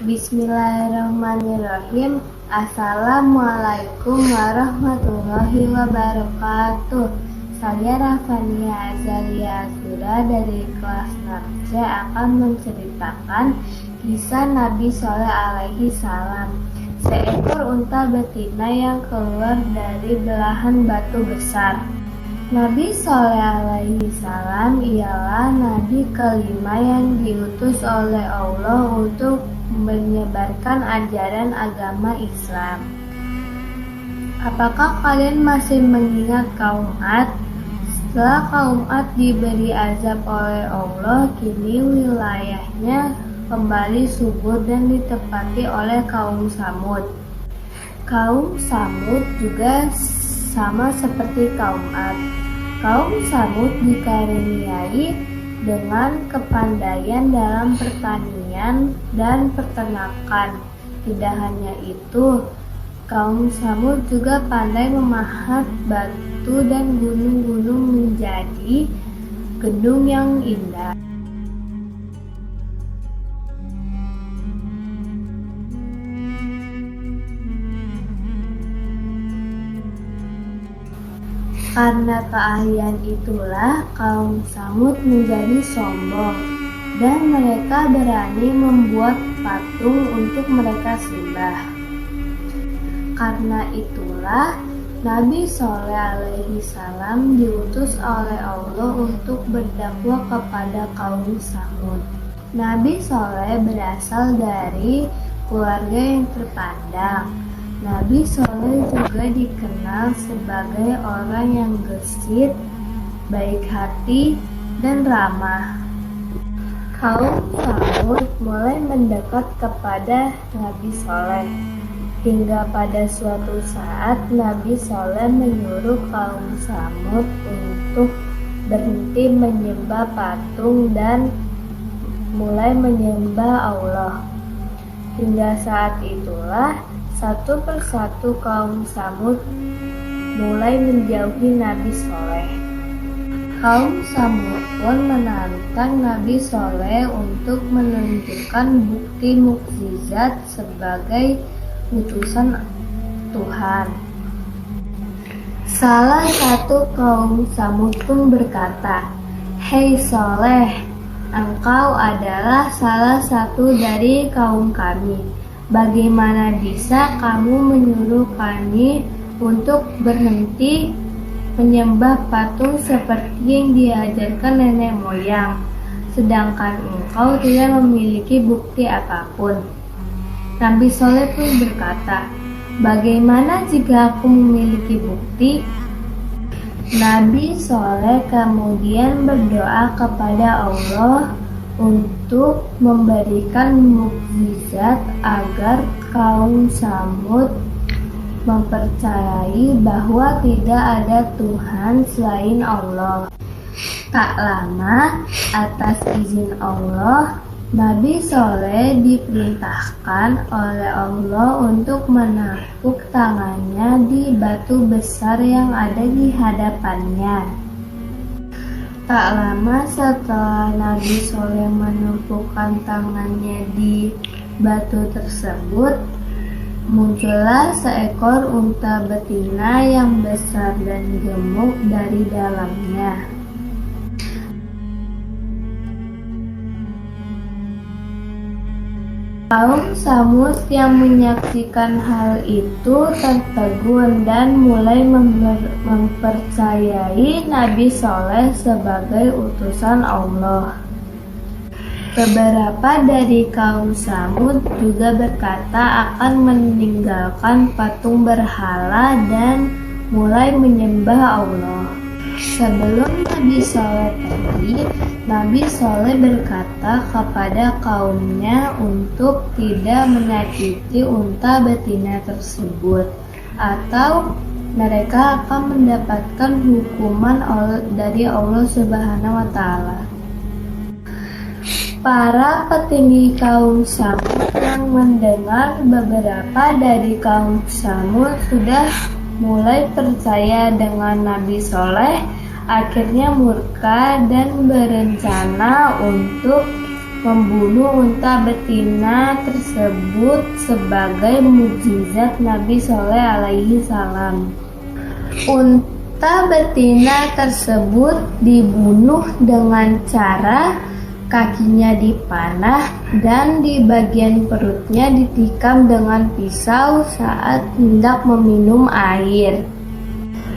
Bismillahirrahmanirrahim. Assalamualaikum warahmatullahi wabarakatuh. Saya Rafania Azalia Asura dari kelas 6C akan menceritakan kisah Nabi Shaleh alaihi salam. Seekor unta betina yang keluar dari belahan batu besar. Nabi Shaleh alaihi salam ialah nabi kelima yang diutus oleh Allah untuk menyebarkan ajaran agama Islam. Apakah kalian masih mengingat kaum Ad? Setelah kaum Ad diberi azab oleh Allah, kini wilayahnya kembali subur dan ditempati oleh kaum Samud. Kaum Samud juga sama seperti kaum Ad. Kaum Samud dikaruniai dengan kepandaian dalam pertanian dan peternakan. Tidak hanya itu, kaum Samud juga pandai memahat batu dan gunung-gunung menjadi gedung yang indah. Karena keahlian itulah kaum Samud menjadi sombong dan mereka berani membuat patung untuk mereka sembah. Karena itulah Nabi Shaleh alaihi salam diutus oleh Allah untuk berdakwah kepada kaum Samud. Nabi Shaleh berasal dari keluarga yang terpandang. Nabi Shaleh juga dikenal sebagai orang yang gesit, baik hati, dan ramah. Kaum Samud mulai mendekat kepada Nabi Shaleh. Hingga pada suatu saat Nabi Shaleh menyuruh kaum Samud untuk berhenti menyembah patung dan mulai menyembah Allah. Hingga saat itulah satu persatu kaum Samud mulai menjauhi Nabi Shaleh. Kaum Samud pun menantang Nabi Shaleh untuk menunjukkan bukti mukjizat sebagai utusan Tuhan. Salah satu kaum Samud pun berkata, "Hei Shaleh, engkau adalah salah satu dari kaum kami. Bagaimana bisa kamu menyuruh kami untuk berhenti menyembah patung seperti yang diajarkan nenek moyang, sedangkan engkau tidak memiliki bukti apapun?" Nabi Shaleh pun berkata, "Bagaimana jika aku memiliki bukti?" Nabi Shaleh kemudian berdoa kepada Allah untuk memberikan mukjizat agar kaum Samud mempercayai bahwa tidak ada Tuhan selain Allah. Tak lama, atas izin Allah, Nabi Shaleh diperintahkan oleh Allah untuk menapuk tangannya di batu besar yang ada di hadapannya. Tak lama setelah Nabi Shaleh menumpukan tangannya di batu tersebut, muncullah seekor unta betina yang besar dan gemuk dari dalamnya. Kaum Samud yang menyaksikan hal itu tertegun dan mulai mempercayai Nabi Shaleh sebagai utusan Allah. Beberapa dari kaum Samud juga berkata akan meninggalkan patung berhala dan mulai menyembah Allah. Sebelum Nabi Shaleh pergi, Nabi Shaleh berkata kepada kaumnya untuk tidak menyakiti unta betina tersebut, atau mereka akan mendapatkan hukuman dari Allah Subhanahu wa Ta'ala. Para petinggi kaum Samud yang mendengar beberapa dari kaum Samud sudah mulai percaya dengan Nabi Shaleh, akhirnya murka dan berencana untuk membunuh unta betina tersebut sebagai mukjizat Nabi Shalih alaihi salam. Unta betina tersebut dibunuh dengan cara kakinya dipanah dan di bagian perutnya ditikam dengan pisau saat hendak meminum air.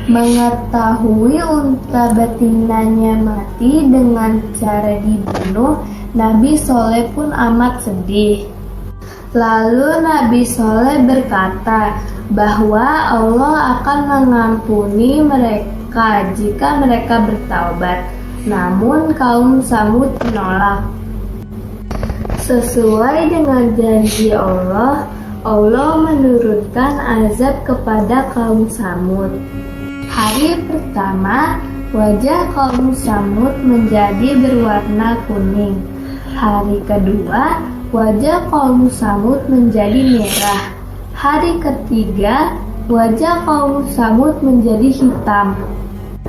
Mengetahui unta betinanya mati dengan cara dibunuh, Nabi Shalih pun amat sedih. Lalu Nabi Shalih berkata bahwa Allah akan mengampuni mereka jika mereka bertaubat. Namun kaum Tsamud menolak. Sesuai dengan janji Allah, Allah menurunkan azab kepada kaum Tsamud. Hari pertama, wajah kaum Tsamud menjadi berwarna kuning. Hari kedua, wajah kaum Tsamud menjadi merah. Hari ketiga, wajah kaum Tsamud menjadi hitam.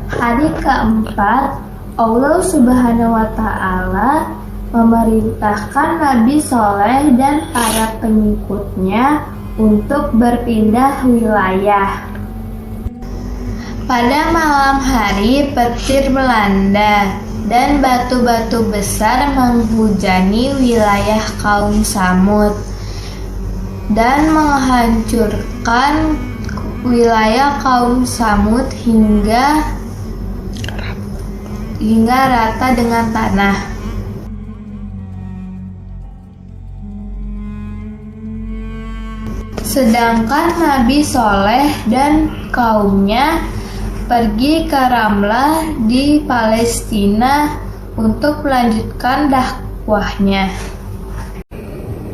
Hari keempat, Allah Subhanahu wa Ta'ala memerintahkan Nabi Shalih dan para pengikutnya untuk berpindah wilayah. Pada malam hari, petir melanda dan batu-batu besar menghujani wilayah kaum Tsamud dan menghancurkan wilayah kaum Tsamud hingga rata dengan tanah. Sedangkan Nabi Shalih dan kaumnya pergi ke Ramlah di Palestina untuk melanjutkan dakwahnya.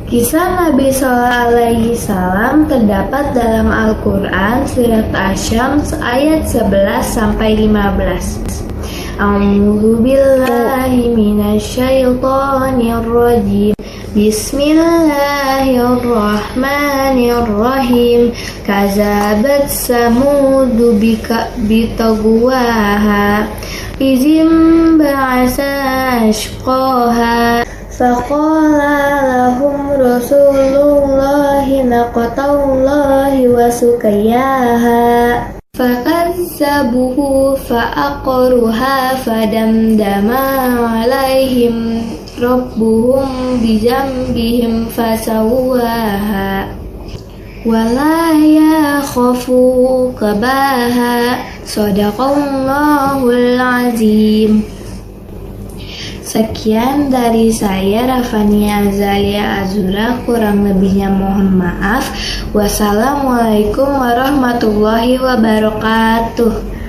Kisah Nabi Shalih alaihi salam terdapat dalam Al-Quran surat Asy-Syams ayat 11 sampai 15. A'udzu billahi minasyaitonir rajim. Bismillahirrahmanirrahim. Kazabat samudu bitagwaha izim ba'asa ashqaha faqala lahum rasulullahi naqatallahi wa sukayaha fakazzabuhu fa'aqruha fadamdama alaihim rabbuhum bizambihim fasawwaha wala yakhafu qabaha. Shadaqallahul azim. Sekian dari saya, Rafania Azalia Azura, kurang lebihnya mohon maaf. Wassalamualaikum warahmatullahi wabarakatuh.